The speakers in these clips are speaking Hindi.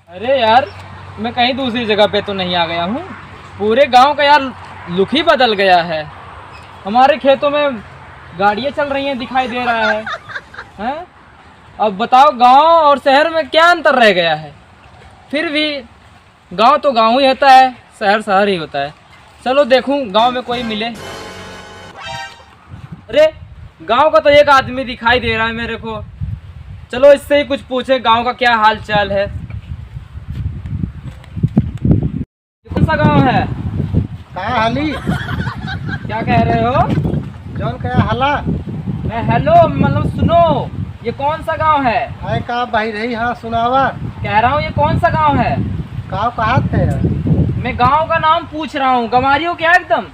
अरे यार, मैं कहीं दूसरी जगह पे तो नहीं आ गया हूँ। पूरे गांव का यार लुक ही बदल गया है। हमारे खेतों में गाड़ियाँ चल रही हैं, दिखाई दे रहा है। हैं? अब बताओ, गांव और शहर में क्या अंतर रह गया है? फिर भी गांव तो गांव ही होता है, शहर शहर ही होता है। चलो देखूं गांव में कोई मिले। अरे, गांव का तो एक आदमी दिखाई दे रहा है मेरे को। चलो इससे ही कुछ पूछे, गांव का क्या हाल चाल है। कौन सा गांव है? कहाँ हाली क्या कह रहे हो? जौन कया हला मैं हेलो मतलब सुनो, ये कौन सा गांव है? आए का भाई रही। हाँ सुनावा। कह रहा हूँ ये कौन सा गांव है? का कहा थे मैं गांव का नाम पूछ रहा हूँ। गंवारी हो क्या एकदम?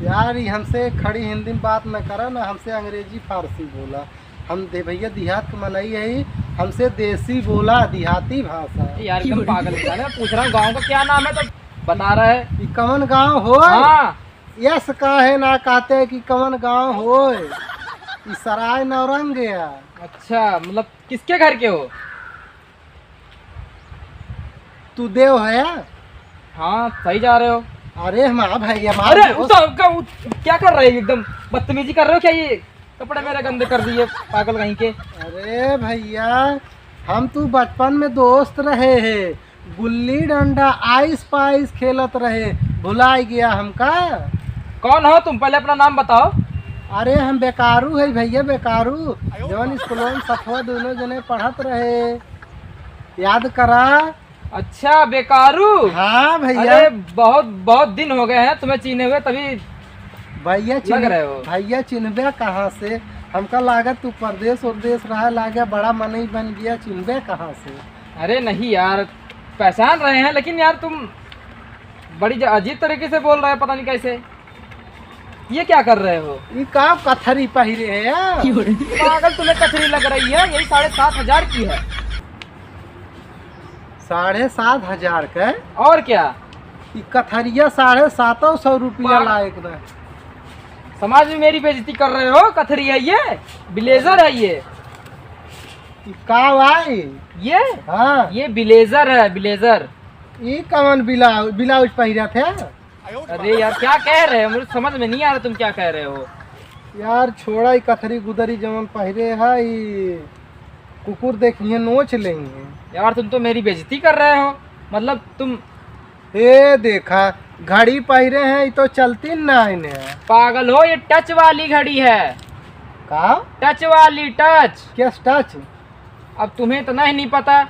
यार, ये हमसे खड़ी हिंदी में बात न करा ना, हमसे अंग्रेजी फारसी बोला। हम दे भैया देहात के मनई है, हमसे देसी बोला, देहाती भाषा। यार एकदम पागल इंसान है। मैं पूछ रहा हूँ गांव का क्या नाम है, तो बता रहा है। ये कमन गांव हो? हाँ। यस काहे ना कहते हैं कि कमन गांव हो? ये सराय नौरंग गया। अच्छा, मतलब किसके घर के हो? तू देव है? हाँ सही जा रहे हो। अरे हमारा भैया अरे क्या कर रहे हो? एकदम बदतमीजी कर रहे हो क्या? ये कपड़े मेरे गंदे कर दिए पागल कहीं के। अरे भैया, हम तू बचपन में दोस्त रहे हैं, गुल्ली डंडा आइस पाइस खेलत रहे, भुलाई गया हमका? कौन हो तुम? पहले अपना नाम बताओ। अरे हम बेकारू है भैया, बेकारू। जवन स्कूलों में सफवा दोनों जने पढ़त रहे, याद करा? अच्छा बेकारू। हाँ भैया। अरे बहुत बहुत दिन हो गए हैं तुम्हें चीने हुए, तभी भैया लग रहे हो। भैया चिन्हबे कहाँ से? हमका लागत तू परदेश उरदेश रहा, लागे बड़ा मनई बन गया, चिन्हबे कहाँ से? अरे नहीं यार, पहचान रहे हैं, लेकिन यार तुम बड़ी अजीब तरीके से बोल रहे हो, पता नहीं कैसे। ये क्या कर रहे हो? ये का कथरी पहिरे है यार? पागल, तुम्हें कथरी लग रही है। यही 7,500 की है। 7,500 का? और क्या? ये कथरिया 750 रुपया लायक ना। समाज में मेरी बेइज्जती कर रहे हो। कथरी है ये, ब्लेजर है ये। का भाई? ये हाँ, ये ब्लेजर है, ब्लेजर। ये कौन ब्लाउज पहिरा थे? अरे यार क्या कह रहे हो? मुझे समझ में नहीं आ रहा तुम क्या कह रहे हो। यार छोड़ा, ये कथरी गुदरी जमन पहिरे है, ये कुकुर देखिए नोच लेंगे। यार तुम तो मेरी बेइज्जती कर रहे हो। मतलब तुम ये देखा, घड़ी पहिरे हैं, ये तो चलती ना इन्हें। पागल हो, ये टच वाली घड़ी है। का? टच वाली, टच। क्या टच? अब तुम्हें इतना ही नहीं पता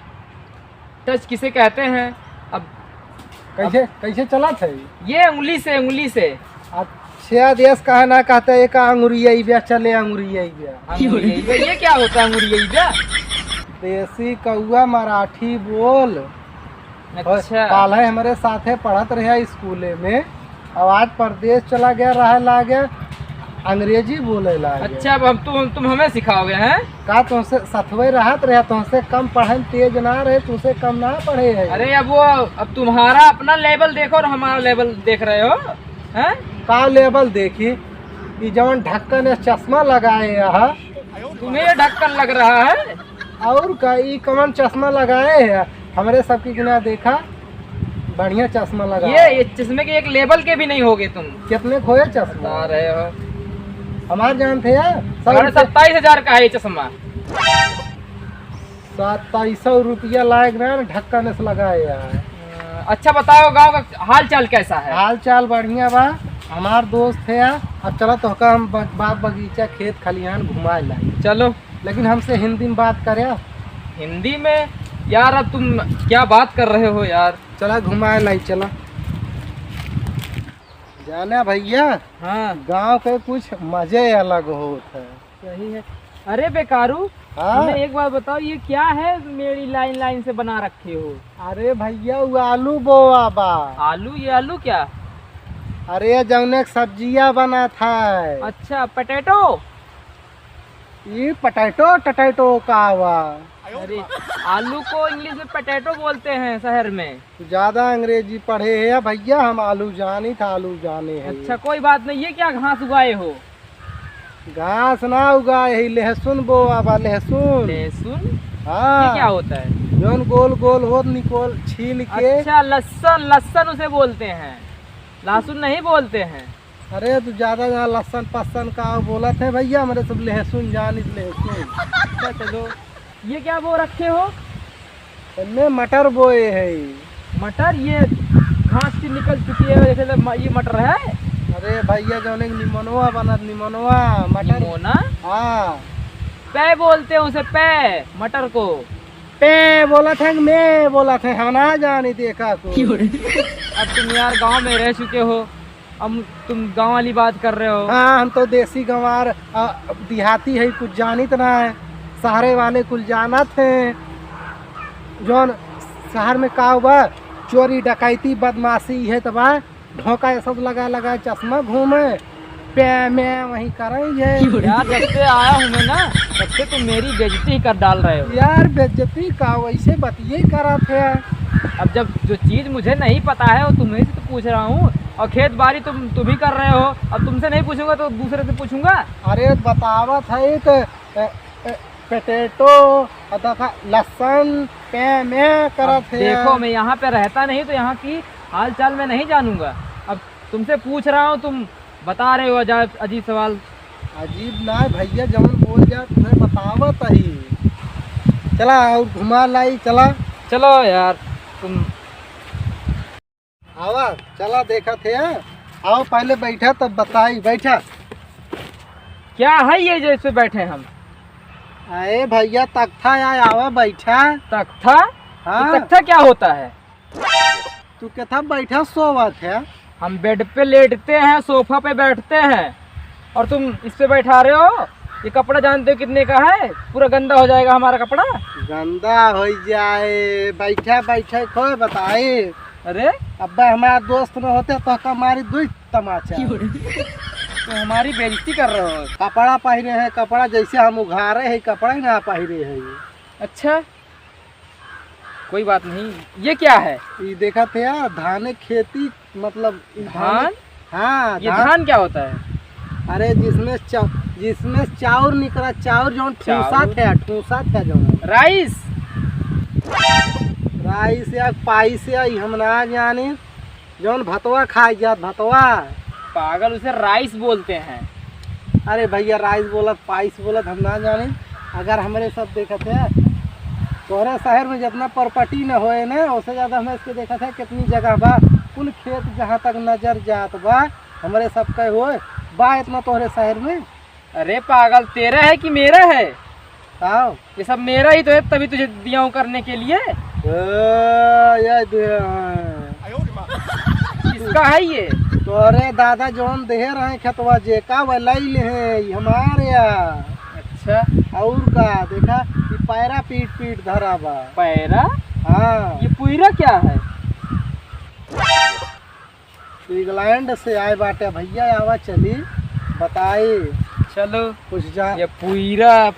टच किसे कहते हैं। अब कैसे कैसे चला थे? ये उंगली से, उंगली से। अच्छा, देश कहा ना कहते एक अंगुरिया चले, अंगुरिया। अंगुरिया, ये क्या होता है अंगुरिया? देसी कौआ मराठी बोल। अच्छा। काल है हमारे साथे पढ़त रहे स्कूले में, अब आज परदेश चला गया, रह ला गया, अंग्रेजी बोले ला गया। अच्छा, अब हम तुम हमें सिखाओगे हैं? का तुमसे सथवे रहत रहे, तुमसे कम पढ़े तेज ना रहे, तुमसे कम ना पढ़े है। अरे अब तुम्हारा अपना लेवल देखो और हमारा लेवल देख रहे हो हैं? का लेवल देखी? ये जवन ढक्कन है, चश्मा लगाए यहाँ। तुम्हें ये ढक्कन लग रहा है? और का ये कौन चश्मा लगाए है? हमारे सबकी गिना देखा, बढ़िया चश्मा लगा। ये चश्मे के एक लेवल के भी नहीं होगे तुम। कितने खोए चश्मा? बता रहे हो। हमारे जानते हैं 27,000 का है ये चश्मा। 2700 रुपया लायक ना, ढक्कन से लगाए है। अच्छा बताओ, गांव का हाल चाल कैसा है? हाल चाल बढ़िया बा। हमार दोस्त है, अब चलो तो हम बाग बगीचा खेत खलिहान घुमा लाए। चलो। लेकिन हमसे हिंदी में बात करे। हिंदी में? यार अब तुम क्या बात कर रहे हो यार। चला घुमाए लाई, चला। जाना भैया, हाँ गांव के कुछ मजे अलग होते हैं। सही है। अरे बेकारू, हाँ? हमें एक बार बताओ, ये क्या है मेरी लाइन लाइन से बना रखे हो? अरे भैया, वो आलू बोआ बा। आलू? ये आलू क्या? अरे जौने सब्जिया बना था। अच्छा, पटेटो। ये पटैटो टटैटो का हुआ। अरे आलू को इंग्लिश में पटेटो बोलते हैं शहर में। ज्यादा अंग्रेजी पढ़े है भैया, हम आलू जानी था, आलू जाने हैं। अच्छा कोई बात नहीं। ये क्या घास उगाए हो? घास ना उगाए है, लहसुन बोआ बा, लहसुन। लहसुन? हाँ क्या होता है? जौन गोल गोल हो निकोल छील के। अच्छा, लहसुन, लहसुन उसे बोलते हैं, लहसुन नहीं बोलते हैं। अरे तू ज्यादा यहाँ लहसन पसन का बोला थे भैया, मेरे सब लहसुन जानी लहसुन। अच्छा चलो, ये क्या वो रखे हो? इनमें मटर बोए है। मटर? ये घास की निकल चुकी है जैसे ये मटर है। अरे भैया जौन एक निमनवा बनत, निमनवा मटर। निमोना? हाँ पै बोलते हैं उसे, पै, मटर को। पे बोला थे कि मैं बोला थे, हम ना जानी देखा को। अब तुम यार गांव में रह चुके हो, अब तुम गांव वाली बात कर रहे हो। हाँ हम तो देसी गंवार देहाती है, कुछ जानित ना है। शहरे वाले कुछ जानत हैं। जौन शहर में का हुआ चोरी डकैती बदमाशी है तो बा ढोका ये सब लगा लगा चश्मा घूमे पे में वही करेंगे। यार जब से आया हूँ मैं ना, तब से तुम मेरी बेइज्जती ही कर डाल रहे हो। यार बेइज्जती का वैसे बतिये करा थे। अब जब जो चीज मुझे नहीं पता है वो तुम्हें से तो पूछ रहा हूँ, और खेत बाड़ी तुम ही कर रहे हो। अब तुमसे नहीं पूछूंगा तो दूसरे से पूछूंगा। अरे बतावत है कि पोटैटो लहसुन पे में करत है। देखो मैं यहाँ पे रहता नहीं तो यहाँ की हाल चाल मैं नहीं जानूंगा। अब तुमसे पूछ रहा हूँ, तुम बता रहे हो अजीब अजीब सवाल। अजीब ना भैया, जमन बोल जा तुम्हें बतावत ही। चला और घुमा लाई, चला चलो यार तुम। आवा चला देखा थे। आओ पहले बैठा तब बताई। बैठा। क्या है ये जैसे बैठे हम? अरे भैया तख्ता आया, आवा बैठा। तख्ता? हाँ तो तख्ता क्या होता है? तू क्या बैठा सोवत है? हम बेड पे लेटते हैं, सोफा पे बैठते हैं, और तुम इस पे बैठा रहे हो। ये कपड़ा जानते हो कितने का है? पूरा गंदा हो जाएगा हमारा कपड़ा। गंदा हो जाए। बैठा बैठा खोए बताए। अरे अब्बा हमारा दोस्त न होते तो हमारी दुई तमाचा। तो हमारी बेइज्जती कर रहे हो। कपड़ा पहने हैं, कपड़ा जैसे हम उघारे है कपड़ा ही ना पहने है। अच्छा कोई बात नहीं। ये क्या है? ये देखा थे यार धान खेती, मतलब धान? हाँ ये धान क्या होता है? अरे जिसमें चाउर निकला, चाउर जो ठूसा थे जो राइस? राइस या पाइस या हम ना जाने। जौन भतवा खाई जात भतवा। पागल, उसे राइस बोलते हैं। अरे भैया राइस बोलत पाइस बोलत हम ना जाने। अगर हमारे सब देखा थे तोहरे शहर में जितना प्रॉपर्टी न होए ना, उससे ज्यादा हमें इसके देखा था कितनी जगह बा। कुल खेत जहाँ तक नजर जात बा हमारे सबका होए बा इतना तोहरे शहर में। अरे पागल, तेरा है कि मेरा है? आओ ये सब मेरा ही तो है, तभी तुझे दिया हूँ करने के लिए। किसका है ये? तोरे दादा जोन दे रहे खेतवा जेका वही है हमारे। अच्छा, और का देखा ये पैरा पीट पीट धरा बा। पैरा? हाँ ये पुईरा क्या है? इंग्लैंड से आए बाटे भैया। आवा चली बताई। चलो कुछ जा। ये पुईरा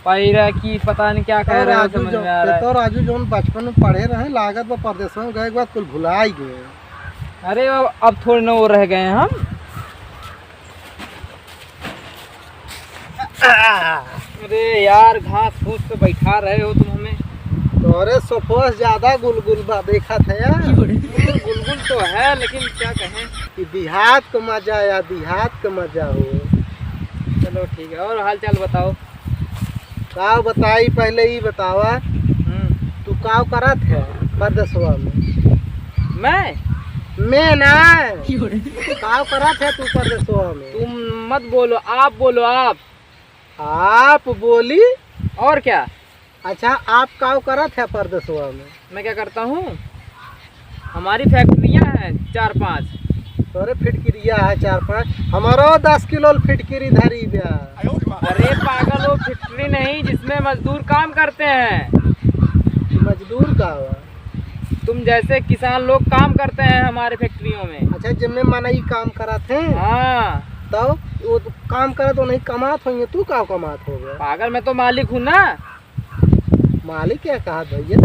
पैरा की पता नहीं क्या कह रहे हो, समझ में आ रहा है। तो राजू जो बचपन में पढ़े रहे लागत वो परदेश में गए बाद कुल भुलाई गए। अरे अब थोड़े न वो रह गए हैं हम। अरे यार घास फूस पे बैठा रहे हो तुम हमें। तोरे सोफोस ज्यादा गुलगुल बा देखा थे यार। गुलगुल तो है, लेकिन क्या कहें कि देहात का मजा या देहात का मजा हो। चलो ठीक है, और हाल चाल बताओ। का बताई पहले ही बतावा। तू का करत है परदेसवा में? मैं ना का करत है तू परदेसवा में? तुम मत बोलो, आप बोलो। आप बोली? और क्या? अच्छा आप का करत है परदेसवा में? मैं क्या करता हूँ, हमारी फैक्ट्रियाँ हैं 4-5। तोरे फिटकिरिया है 4-5, हमारो 10 किलो फिटकिरी धरी दिया। अरे पागल, वो फैक्ट्री नहीं जिसमें मजदूर काम करते हैं। मजदूर का हुआ? तुम जैसे किसान लोग काम करते हैं हमारे फैक्ट्रियों में। अच्छा जिनमें मनई काम करत है। हाँ तो वो तो काम करे तो नहीं कमात होंगे, तू का कमात हो गया? पागल, मैं तो मालिक हूँ ना। मालिक क्या कहा भैया?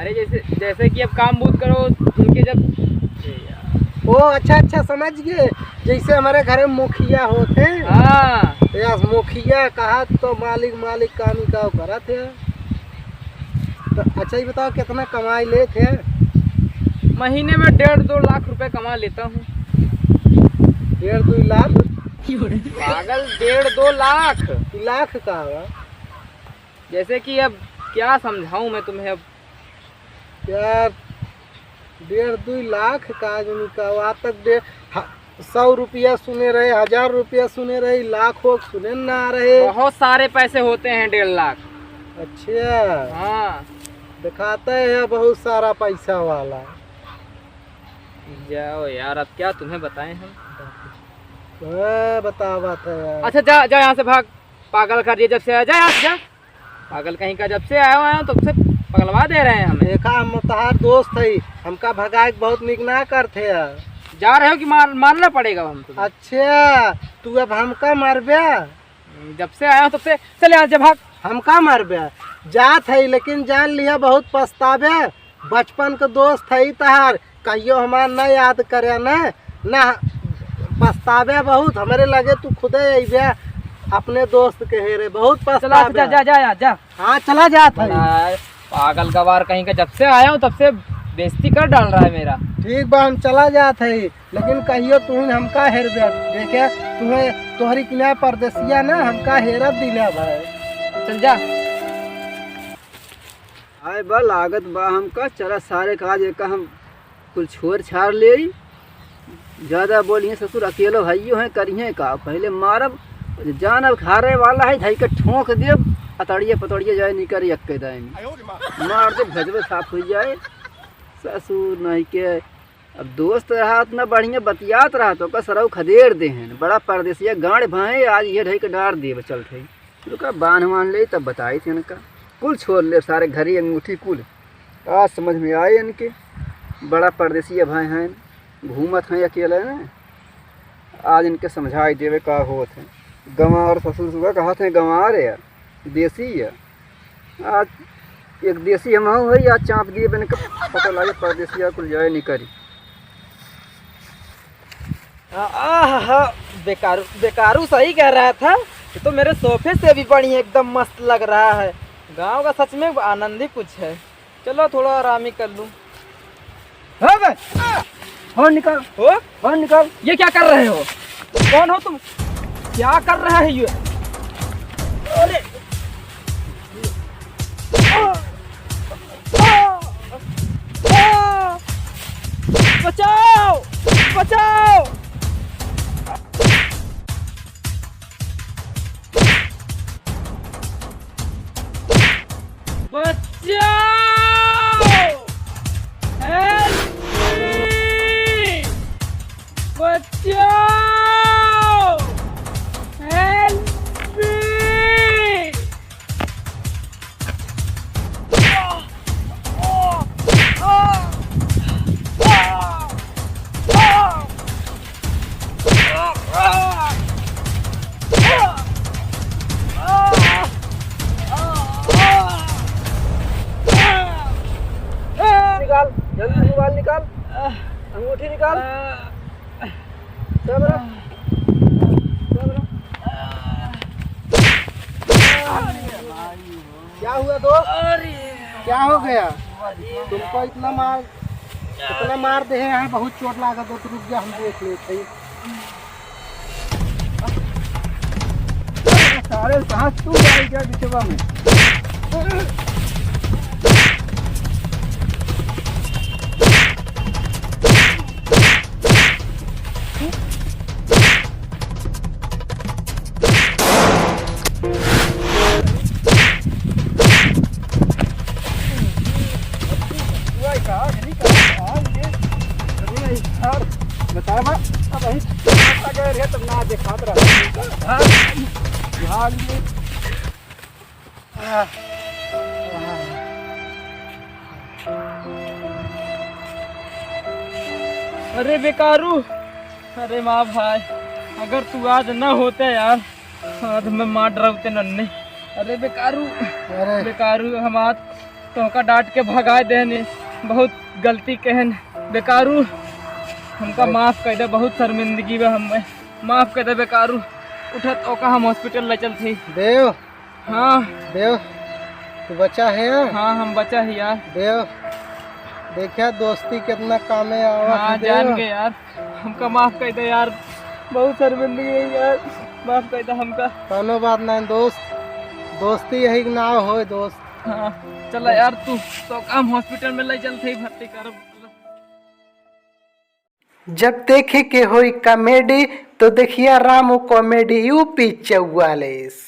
अरे जैसे कि अब काम बूथ करो उनके जब। ओ अच्छा समझ गए। जैसे हमारे घर में मुखिया होते हैं। हाँ मुखिया कहा तो मालिक काम ही का करत है। तो अच्छा ये बताओ कितना कमाई ले थे? महीने में 1.5-2 लाख रुपए कमा लेता हूँ। 1.5-2 लाख? पागल, 1.5-2 लाख। लाख का हुआ? जैसे कि अब क्या समझाऊं मैं तुम्हें। अब यार 1.5-2 लाख का आदमी का वहाँ तक 100 रुपया सुने रहे, 1000 रुपया सुने रहे, लाखों सुने ना रहे। बहुत सारे पैसे होते हैं 1.5 लाख। अच्छा हाँ, दिखाता है बहुत सारा पैसा वाला। जाओ यार, अब क्या तुम्हें बताएं हम। बता बात है यार। अच्छा जा जा यहाँ से भाग। पागल कर दिए जब से। जा यहाँ से जा। पागल कहीं का, जब से आया हुआ है तब से पगलवा दे रहे हैं हमें। देखा हम तहार दोस्त है, हमका भगाए बहुत निक ना करते यार। जा रहे हो कि मारना पड़ेगा हमको? अच्छा तू अब हमका मारबे? जब से आया हूँ तब से। चले यहाँ से भाग। हमका मारबे? जात है लेकिन जान लिया बहुत पछतावे। बचपन के दोस्त है तहार, कहियो हमार न याद करे ना पछतावे बहुत। हमारे लगे तू खुदे अबे अपने दोस्त के हेरे बहुत पछतावे। जा जा जा जा। हाँ चला जात है। पागल गवार कहीं का, जब से आया हूँ तब से बेइज्जती कर डाल रहा है मेरा। ठीक बा हम चला जात है लेकिन कहियो तुम हमका हेर देखे तुम्हें तोहरी किना परदेसिया ना हमका हेरत दिला भाई। चल जा। आए बा लागत बा हमका चला सारे काज एक हम कुल छोड़ छाड़ ले। ज़्यादा बोलिए ससुर अकेलो भाइयों हैं करिए का, पहले मारब जान अब खारे वाला है धाई के ठोंक देव अतड़िए पतड़िए जाए निकर यक्के दाए मार दे भजबे साफ हो जाए। ससुर नहीं के अब दोस्त रहा इतना बढ़िया बतियात रहा तो का सरऊ खदेड़ दे हैं बड़ा परदेसिया गाड़ भाए आज ये ढई के डार दे चल थे तो बांध मान ले तब बताई थी इनका कुल छोड़ ले सारे घरी अंगूठी कुल। आज समझ में आए इनके बड़ा परदेसिया भाई हैं घूमत हैं अकेले न। आज इनके समझाई देवे का होत है। गंवा और ससुर सुबह कहा थे गंवा रे यार देसी है। आज एक देसी हम है आज चाँप दिए बन के पता लगे परदेसिया कुल जाए नहीं करी। बेकारू बेकारू सही कह रहा था। ये तो मेरे सोफे से भी बढ़िया एकदम मस्त लग रहा है। गांव का सच में आनंद ही कुछ है। चलो थोड़ा आराम ही कर लूं। हो निकल हो निकल। ये क्या कर रहे हो? कौन हो तुम? क्या कर रहा है ये? अरे बचाओ बचाओ। निकाल जल्दी मोबाइल निकाल अंगूठी निकाल। सब रख क्या हुआ दोस्त? क्या हो गया तुमको? इतना मार दे हैं बहुत चोट लागत हो तो रुक जा हम देख लेते। सारे सांस तू जाए क्या बिचवा में। तब ना दिखात रहा अरे बेकारू, अरे माँ भाई अगर तू आज न होते यार आज मैं मार डराते नन्ने। अरे बेकारू बेकारू हम आज तो का डांट के भगा देने बहुत गलती कहन। बेकारू हमका माफ कर दे, बहुत शर्मिंदगी में हमें माफ कर दे बेकारू। उठत ओका हम हॉस्पिटल ले चल थी। देव हाँ देव तू बचा है यार? हाँ हम बचा ही यार। देव देखा दोस्ती कितना कामे आवा हाँ जान गए यार, हमका माफ कर दे यार, बहुत शर्मिंदगी है यार, माफ कर दे हमका। कोनो बात नहीं दोस्त, दोस्ती यही ना हो दोस्त। हाँ चला यार, तू तो काम हॉस्पिटल में ले चलते ही भर्ती कर। जब देखे के होई कॉमेडी तो देखिए रामू कॉमेडी यूपी 44।